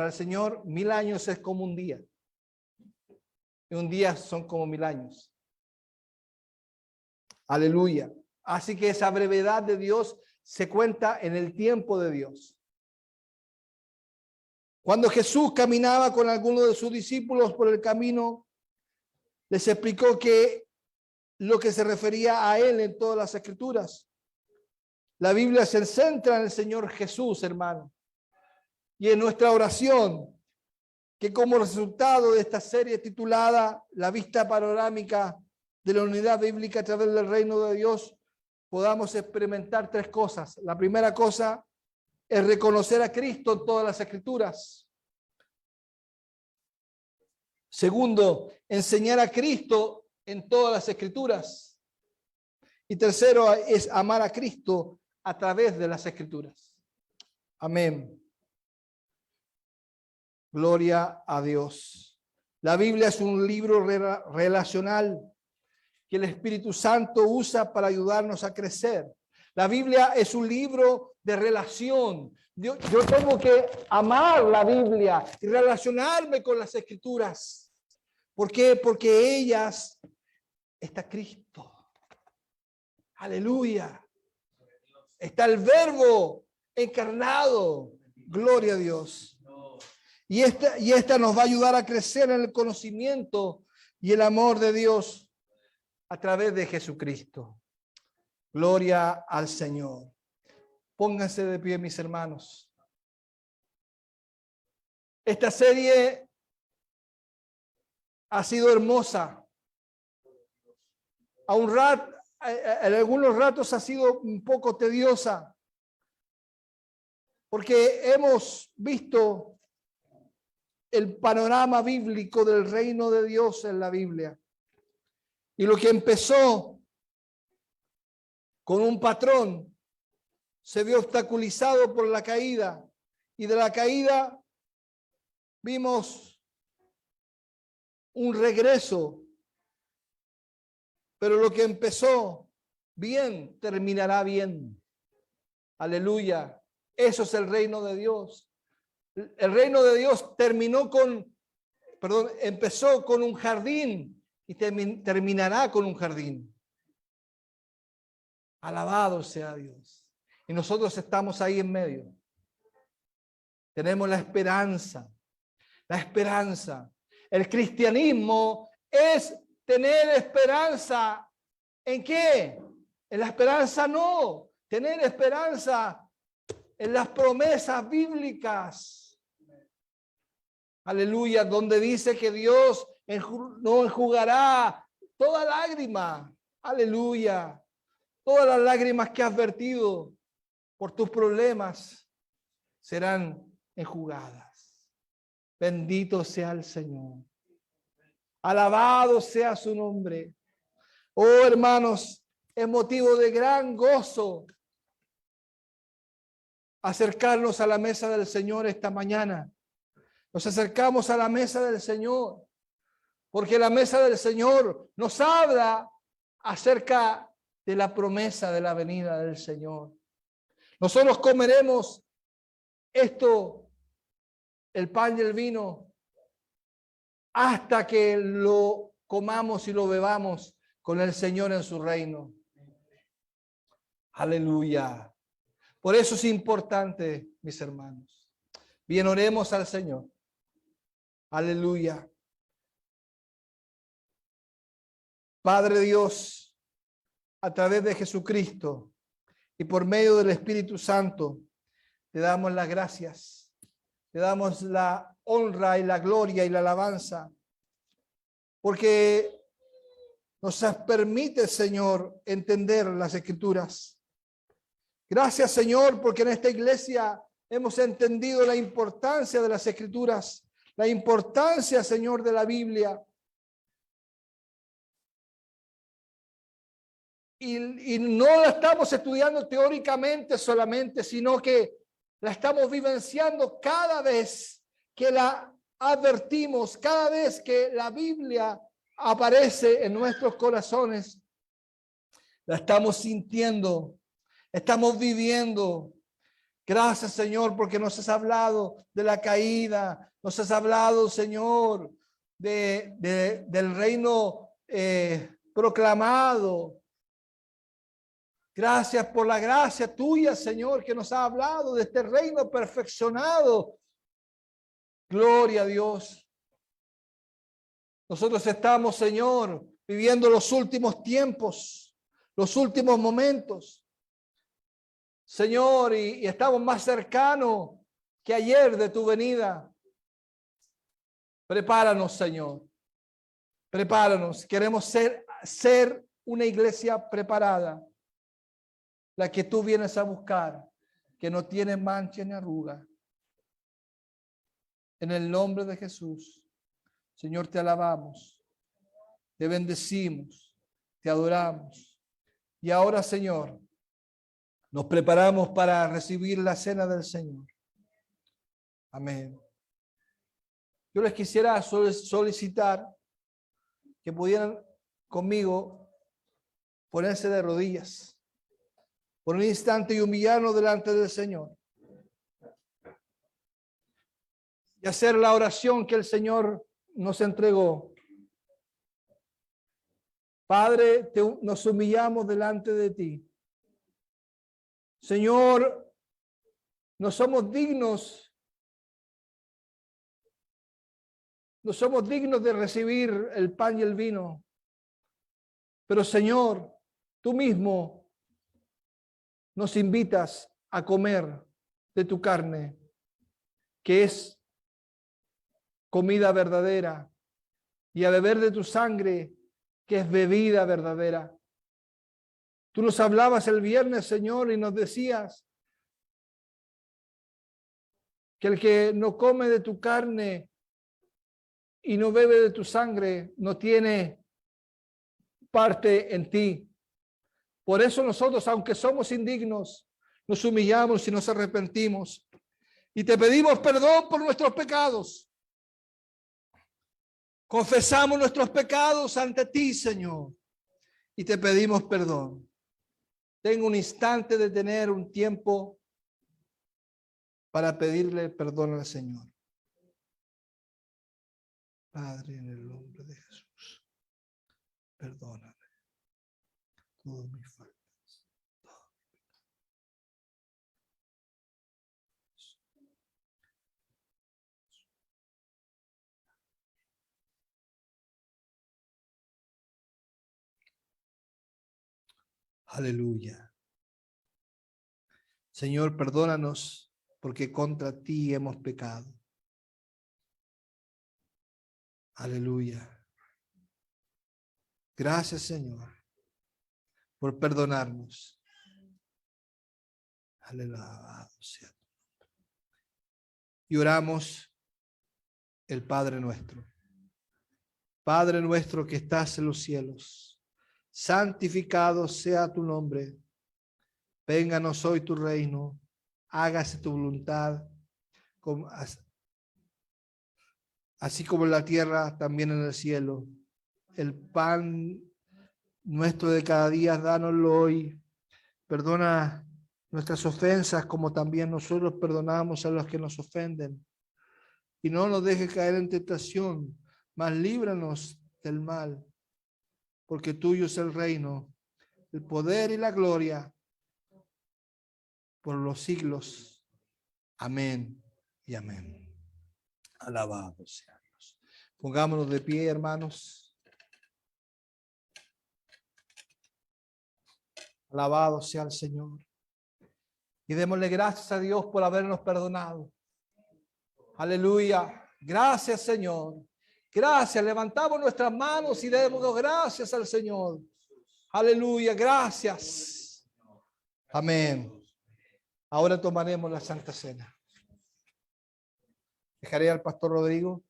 S1: el Señor 1000 años es como un día. Y un día son como 1000 años. Aleluya. Así que esa brevedad de Dios se cuenta en el tiempo de Dios. Cuando Jesús caminaba con algunos de sus discípulos por el camino, les explicó que lo que se refería a él en todas las escrituras. La Biblia se centra en el Señor Jesús, hermano. Y en nuestra oración, que como resultado de esta serie titulada La vista panorámica de la unidad bíblica a través del reino de Dios, podamos experimentar 3 cosas. La primera cosa es reconocer a Cristo en todas las escrituras. Segundo, enseñar a Cristo en todas las escrituras. Y tercero es amar a Cristo a través de las escrituras. Amén. Gloria a Dios. La Biblia es un libro relacional que el Espíritu Santo usa para ayudarnos a crecer. La Biblia es un libro de relación. Yo tengo que amar la Biblia y relacionarme con las escrituras. ¿Por qué? Porque ellas está Cristo. Aleluya. Está el Verbo encarnado. Gloria a Dios. Y esta nos va a ayudar a crecer en el conocimiento y el amor de Dios a través de Jesucristo. Gloria al Señor. Pónganse de pie, mis hermanos. Esta serie ha sido hermosa. En algunos ratos ha sido un poco tediosa, porque hemos visto el panorama bíblico del reino de Dios en la Biblia. Y lo que empezó con un patrón se vio obstaculizado por la caída. Y de la caída vimos un regreso. Pero lo que empezó bien, terminará bien. Aleluya. Eso es el reino de Dios. El reino de Dios empezó con un jardín y terminará con un jardín. Alabado sea Dios. Y nosotros estamos ahí en medio. Tenemos la esperanza. La esperanza. El cristianismo es tener esperanza. ¿En qué? En la esperanza no. Tener esperanza en las promesas bíblicas. Aleluya, donde dice que Dios no enjugará toda lágrima. Aleluya. Todas las lágrimas que has vertido por tus problemas serán enjugadas. Bendito sea el Señor. Alabado sea su nombre. Oh, hermanos, es motivo de gran gozo acercarnos a la mesa del Señor esta mañana. Nos acercamos a la mesa del Señor, porque la mesa del Señor nos habla acerca de la promesa de la venida del Señor. Nosotros comeremos esto, el pan y el vino, hasta que lo comamos y lo bebamos con el Señor en su reino. Aleluya. Por eso es importante, mis hermanos. Bien, oremos al Señor. Aleluya. Padre Dios, a través de Jesucristo y por medio del Espíritu Santo, te damos las gracias. Te damos la honra y la gloria y la alabanza. Porque nos permite, Señor, entender las Escrituras. Gracias, Señor, porque en esta iglesia hemos entendido la importancia de las Escrituras, la importancia, Señor, de la Biblia. Y no la estamos estudiando teóricamente solamente, sino que la estamos vivenciando cada vez que la advertimos, cada vez que la Biblia aparece en nuestros corazones. La estamos sintiendo, estamos viviendo. Gracias, Señor, porque nos has hablado de la caída, nos has hablado, Señor, del reino proclamado. Gracias por la gracia tuya, Señor, que nos ha hablado de este reino perfeccionado. Gloria a Dios. Nosotros estamos, Señor, viviendo los últimos tiempos, los últimos momentos. Señor, y estamos más cercanos que ayer de tu venida. Prepáranos, Señor. Prepáranos. Queremos ser una iglesia preparada. La que tú vienes a buscar, que no tiene mancha ni arruga. En el nombre de Jesús, Señor, te alabamos, te bendecimos, te adoramos. Y ahora, Señor, nos preparamos para recibir la cena del Señor. Amén. Yo les quisiera solicitar que pudieran conmigo ponerse de rodillas por un instante y humillarnos delante del Señor. Y hacer la oración que el Señor nos entregó. Padre, nos humillamos delante de ti. Señor, no somos dignos de recibir el pan y el vino. Pero Señor, tú mismo nos invitas a comer de tu carne, que es comida verdadera, y a beber de tu sangre, que es bebida verdadera. Tú nos hablabas el viernes, Señor, y nos decías que el que no come de tu carne y no bebe de tu sangre no tiene parte en ti. Por eso nosotros, aunque somos indignos, nos humillamos y nos arrepentimos y te pedimos perdón por nuestros pecados. Confesamos nuestros pecados ante ti, Señor, y te pedimos perdón. Tengo un instante de tener un tiempo para pedirle perdón al Señor. Padre, en el nombre de Jesús, perdóname todas mis faltas. Aleluya. Señor, perdónanos porque contra ti hemos pecado. Aleluya. Gracias, Señor, por perdonarnos. Aleluya. Y oramos el Padre nuestro. Padre nuestro que estás en los cielos, santificado sea tu nombre. Vénganos hoy tu reino, hágase tu voluntad, así como en la tierra, también en el cielo. El pan nuestro de cada día, dánoslo hoy. Perdona nuestras ofensas, como también nosotros perdonamos a los que nos ofenden. Y no nos dejes caer en tentación, mas líbranos del mal, porque tuyo es el reino, el poder y la gloria por los siglos. Amén y amén. Alabado sea Dios. Pongámonos de pie, hermanos. Alabado sea el Señor. Y démosle gracias a Dios por habernos perdonado. Aleluya. Gracias, Señor. Gracias. Levantamos nuestras manos y demos gracias al Señor. Aleluya. Gracias. Amén. Ahora tomaremos la Santa Cena. Dejaré al pastor Rodrigo